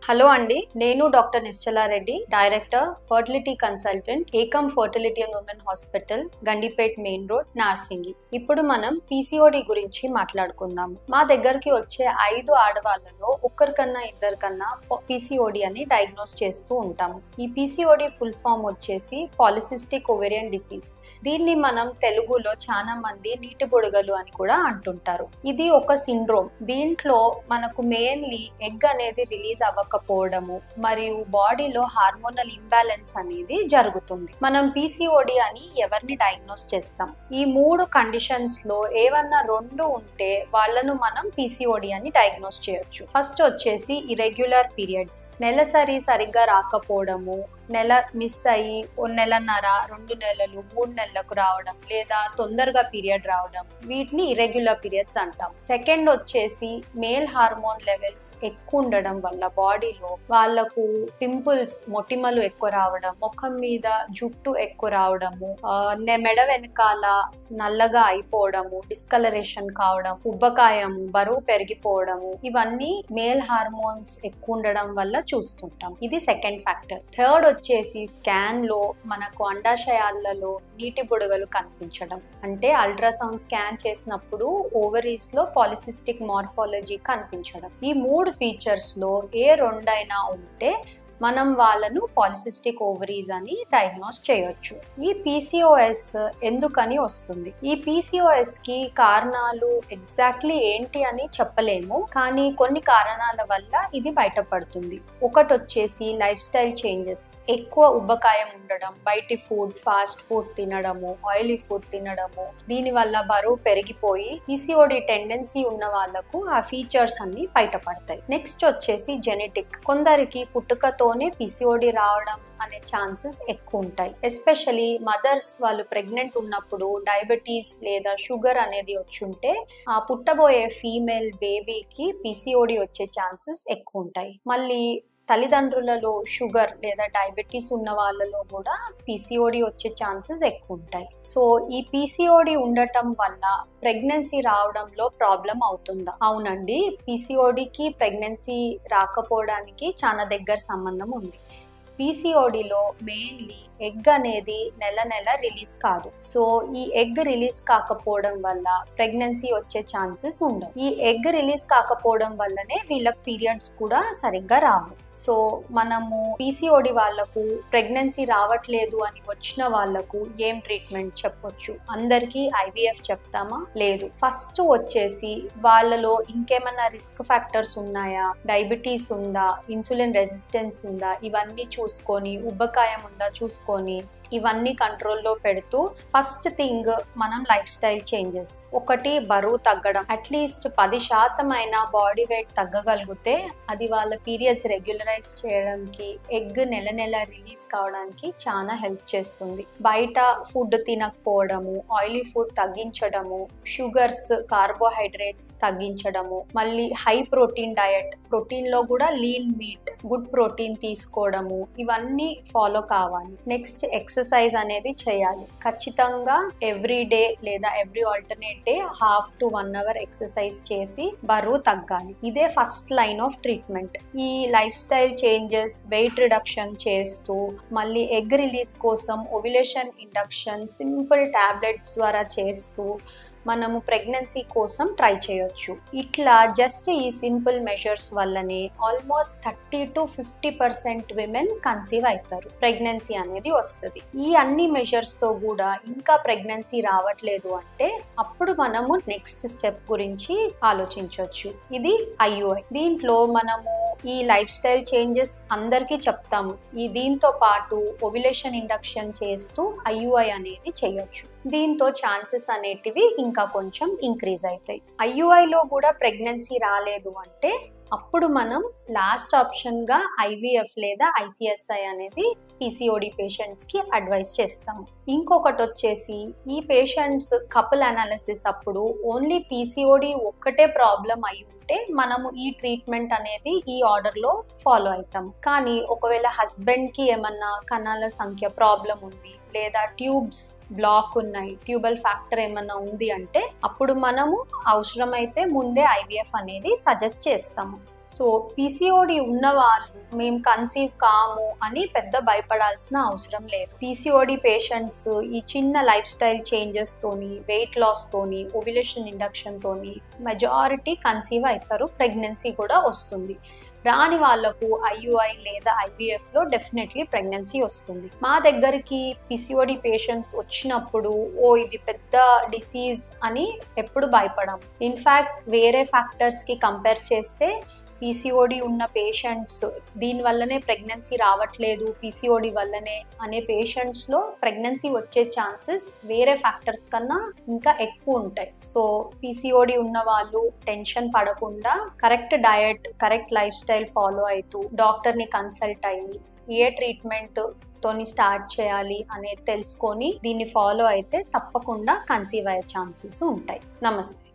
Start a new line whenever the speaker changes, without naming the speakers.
Hello అండి, నేను doctor Nischala Reddy, director fertility consultant Ekam fertility and women hospital, Gandipet main road, Narsingi. ఇప్పుడు మనం పీసీఓడి గురించి మాట్లాడుకుందాము. మా దగ్గరికి వచ్చే 5 ఆడవాళ్ళలో ఒక్కరికన్నా ఇద్దరికన్నా పీసీఓడి అని డయాగ్నోస్ చేస్తూ ఉంటాము. ఈ పీసీఓడి ఫుల్ ఫామ్ వచ్చేసి పాలిసిస్టిక్ ఓవేరియన్ డిసీజ్. దీన్ని మనం తెలుగులో చాలా మంది నీటి బుడగలు అని కూడా అంటుంటారు. ఇది ఒక సిండ్రోమ్. దీంట్లో మనకు మెయిన్లీ ఎగ్ అనేది రిలీజ్ అవ్వకపోవడము మరియు బాడీలో హార్మోనల్ ఇంబ్యాలెన్స్ అనేది జరుగుతుంది. మనం పీసీఓడి అని ఎవరిని డయాగ్నోస్ చేస్తాం? ఈ 3 కండిషన్స్ లో ఏవన్నా 2 ఉంటే వాళ్ళను మనం పీసీఓడి అని డయాగ్నోస్ చేయొచ్చు. ఫస్ట్ వచ్చేసి ఇరెగ్యులర్ పీరియడ్స్, నెలసరి సరిగ్గా రాకపోవడము, నెల మిస్ అయ్యి 1 నెలన్నర, 2 నెలలు, 3 నెలలకు రావడం, లేదా తొందరగా పీరియడ్ రావడం, వీటిని ఇరెగ్యులర్ పీరియడ్స్ అంటాం. సెకండ్ వచ్చేసి మేల్ హార్మోన్ లెవెల్స్ ఎక్కువ ఉండడం వల్ల బాడీలో వాళ్ళకు పింపుల్స్, మొటిమలు ఎక్కువ రావడం, ముఖం మీద జుట్టు ఎక్కువ రావడము, మెడ వెనకాల నల్లగా అయిపోవడము, డిస్కలరేషన్ కావడం, ఉబ్బకాయము, బరువు పెరిగిపోవడము, ఇవన్నీ మేల్ హార్మోన్స్ ఎక్కువ ఉండడం వల్ల చూస్తుంటాం. ఇది సెకండ్ ఫ్యాక్టర్. థర్డ్ వచ్చేసి స్కాన్ లో మనకు అండాశయాలలో నీటి బుడగలు కనిపించడం. అంటే అల్ట్రాసౌండ్ స్కాన్ చేసినప్పుడు ఓవరీస్ లో పాలిసిస్టిక్ మార్ఫాలజీ కనిపించడం. ఈ 3 ఫీచర్స్ లో ఏ 2 అయినా ఉంటే మనం వాళ్ళను పాలిసిస్టిక్ ఓవరీస్ అని డయాగ్నోస్ చేయొచ్చు. ఈ పీసీఓఎస్ ఎందుకని వస్తుంది? ఈ పీసీఓఎస్ కి కారణాలు ఎగ్జాక్ట్లీ ఏంటి అని చెప్పలేము, కానీ కొన్ని కారణాల వల్ల ఇది బయటపడుతుంది. ఒకటి వచ్చేసి లైఫ్ స్టైల్ చేంజెస్. ఎక్కువ ఉబ్బకాయం ఉండడం, బయటి ఫుడ్, ఫాస్ట్ ఫుడ్ తినడము, ఆయిలీ ఫుడ్ తినడము, దీని వల్ల బరువు పెరిగిపోయి పీసీఓడి టెండెన్సీ ఉన్న వాళ్ళకు ఆ ఫీచర్స్ అన్ని బయటపడతాయి. నెక్స్ట్ వచ్చేసి జెనెటిక్. కొందరికి పుట్టుకతోనే పీసీఓడి రావడం అనే ఛాన్సెస్ ఎక్కువ ఉంటాయి. ఎస్పెషలీ మదర్స్ వాళ్ళు ప్రెగ్నెంట్ ఉన్నప్పుడు డయాబెటీస్ లేదా షుగర్ అనేది వచ్చుంటే ఆ పుట్టబోయే ఫీమేల్ బేబీకి పీసీఓడి వచ్చే ఛాన్సెస్ ఎక్కువ ఉంటాయి. మళ్ళీ తల్లిదండ్రులలో షుగర్ లేదా డయాబెటీస్ ఉన్న వాళ్ళలో కూడా పీసీఓడి వచ్చే ఛాన్సెస్ ఎక్కువ ఉంటాయి. సో ఈ పీసీఓడి ఉండటం వల్ల ప్రెగ్నెన్సీ రావడంలో ప్రాబ్లం అవుతుందా? అవునండి, పీసీఓడికి ప్రెగ్నెన్సీ రాకపోవడానికి చాలా దగ్గర సంబంధం ఉంది. పీసీఓడిలో మెయిన్లీ ఎగ్ అనేది నెల రిలీజ్ కాదు. సో ఈ ఎగ్ రిలీజ్ కాకపోవడం వల్ల ప్రెగ్నెన్సీ వచ్చే ఛాన్సెస్ ఉండవు. ఈ ఎగ్ రిలీజ్ కాకపోవడం వల్లనే వీళ్ళకి పీరియడ్స్ కూడా సరిగ్గా రావు. సో మనము పీసీఓడి వాళ్ళకు ప్రెగ్నెన్సీ రావట్లేదు అని వచ్చిన వాళ్ళకు ఏం ట్రీట్మెంట్ చెప్పొచ్చు? అందరికీ ఐవీఎఫ్ చెప్తామా? లేదు. ఫస్ట్ వచ్చేసి వాళ్ళలో ఇంకేమన్నా రిస్క్ ఫ్యాక్టర్స్ ఉన్నాయా, డయాబెటీస్ ఉందా, ఇన్సులిన్ రెసిస్టెన్స్ ఉందా, ఇవన్నీ చూసుకొని, ఉబ్బకాయం ఉందా చూసుకొని, ఇవన్నీ కంట్రోల్లో పెడుతూ ఫస్ట్ థింగ్ మనం లైఫ్ స్టైల్ చేంజెస్. ఒకటి, బరువు తగ్గడం. అట్లీస్ట్ 10% అయినా బాడీ వెయిట్ తగ్గగలిగితే అది వాళ్ళ పీరియడ్స్ రెగ్యులరైజ్ చేయడానికి, ఎగ్ నెల రిలీజ్ కావడానికి చాలా హెల్ప్ చేస్తుంది. బయట ఫుడ్ తినకపోవడము, ఆయిలీ ఫుడ్ తగ్గించడము, షుగర్స్, కార్బోహైడ్రేట్స్ తగ్గించడము, మళ్ళీ హై ప్రోటీన్ డయట్, ప్రోటీన్ లో కూడా లీన్ మీట్, గుడ్ ప్రోటీన్ తీసుకోవడము, ఇవన్నీ ఫాలో కావాలి. నెక్స్ట్ ఎక్సర్సైజ్ అనేది చేయాలి. ఖచ్చితంగా ఎవ్రీ డే లేదా every alternate day 1/2 to 1 hour exercise చేసి బరువు తగ్గాలి. ఇదే ఫస్ట్ లైన్ ఆఫ్ ట్రీట్మెంట్. ఈ life style changes, weight reduction చేస్తూ మళ్ళీ ఎగ్ రిలీజ్ కోసం ఓవ్యులేషన్ ఇండక్షన్ సింపుల్ టాబ్లెట్స్ ద్వారా చేస్తూ మనము ప్రెగ్నెన్సీ కోసం ట్రై చేయొచ్చు. ఇట్లా జస్ట్ ఈ సింపుల్ మెజర్స్ వల్లనే ఆల్మోస్ట్ 30 to 50% విమెన్ కన్సీవ్ అవుతారు, ప్రెగ్నెన్సీ అనేది వస్తుంది. ఈ అన్ని మెజర్స్ తో కూడా ఇంకా ప్రెగ్నెన్సీ రావట్లేదు అంటే అప్పుడు మనము నెక్స్ట్ స్టెప్ గురించి ఆలోచించవచ్చు. ఇది ఐయుఐ. దీంట్లో మనము ఈ లైఫ్ స్టైల్ చేంజెస్ అందరికీ చెప్తాము. దీంతో పాటు ఓవ్యులేషన్ ఇండక్షన్ చేస్తూ ఐయుఐ అనేది చేయొచ్చు. దీంతో ఛాన్సెస్ అనేటివి ఇంకా కొంచెం ఇంక్రీజ్ అవుతాయి. ఐయుఐలో కూడా ప్రెగ్నెన్సీ రాలేదు అంటే అప్పుడు మనం లాస్ట్ ఆప్షన్ గా ఐవీఎఫ్ లేదా ఐసిఎస్ఐ అనేది పీసీఓడి పేషెంట్స్ కి అడ్వైస్ చేస్తాము. ఇంకొకటి వచ్చేసి ఈ పేషెంట్స్ కపుల్ అనాలిసిస్ అప్పుడు ఓన్లీ పీసీఓడి ఒక్కటే ప్రాబ్లం అయి ఉంటే మనము ఈ ట్రీట్మెంట్ అనేది ఈ ఆర్డర్ లో ఫాలో అవుతాం. కానీ ఒకవేళ హస్బెండ్ కి ఏమన్నా కణాల సంఖ్య ప్రాబ్లం ఉంది లేదా ట్యూబ్స్ బ్లాక్ ఉన్నాయి, ట్యూబల్ ఫ్యాక్టర్ ఏమన్నా ఉంది అంటే అప్పుడు మనము అవసరమైతే ముందే ఐవీఎఫ్ అనేది సజెస్ట్ చేస్తాము. సో పీసీఓడి ఉన్న వాళ్ళు మేము కన్సీవ్ కాము అని పెద్ద భయపడాల్సిన అవసరం లేదు. పీసీఓడి పేషెంట్స్ ఈ చిన్న లైఫ్ స్టైల్ చేంజెస్ తోని, వెయిట్ లాస్ తోని, ఓవ్యులేషన్ ఇండక్షన్ తోని మెజారిటీ కన్సీవ్ అవుతారు, ప్రెగ్నెన్సీ కూడా వస్తుంది. రాని వాళ్లకు ఐయుఐ లేదా ఐవీఎఫ్ లో డెఫినెట్లీ ప్రెగ్నెన్సీ వస్తుంది. మా దగ్గరికి పీసీఓడి పేషెంట్స్ వచ్చినప్పుడు ఇది పెద్ద డిసీజ్ అని ఎప్పుడు భయపడం. ఇన్ఫ్యాక్ట్ వేరే ఫ్యాక్టర్స్ కి కంపేర్ చేస్తే పీసీఓడి ఉన్న పేషెంట్స్ దీనివల్లనే ప్రెగ్నెన్సీ రావట్లేదు, పీసీఓడి వల్లనే అనే పేషెంట్స్లో ప్రెగ్నెన్సీ వచ్చే ఛాన్సెస్ వేరే ఫ్యాక్టర్స్ కన్నా ఇంకా ఎక్కువ ఉంటాయి. సో పీసీఓడి ఉన్న వాళ్ళు టెన్షన్ పడకుండా correct diet, correct life style follow అవుతూ డాక్టర్ని కన్సల్ట్ అయ్యి ఏ ట్రీట్మెంట్ తోని స్టార్ట్ చేయాలి అనేది తెలుసుకొని దీన్ని ఫాలో అయితే తప్పకుండా కన్సీవ్ అయ్యే ఛాన్సెస్ ఉంటాయి. నమస్తే.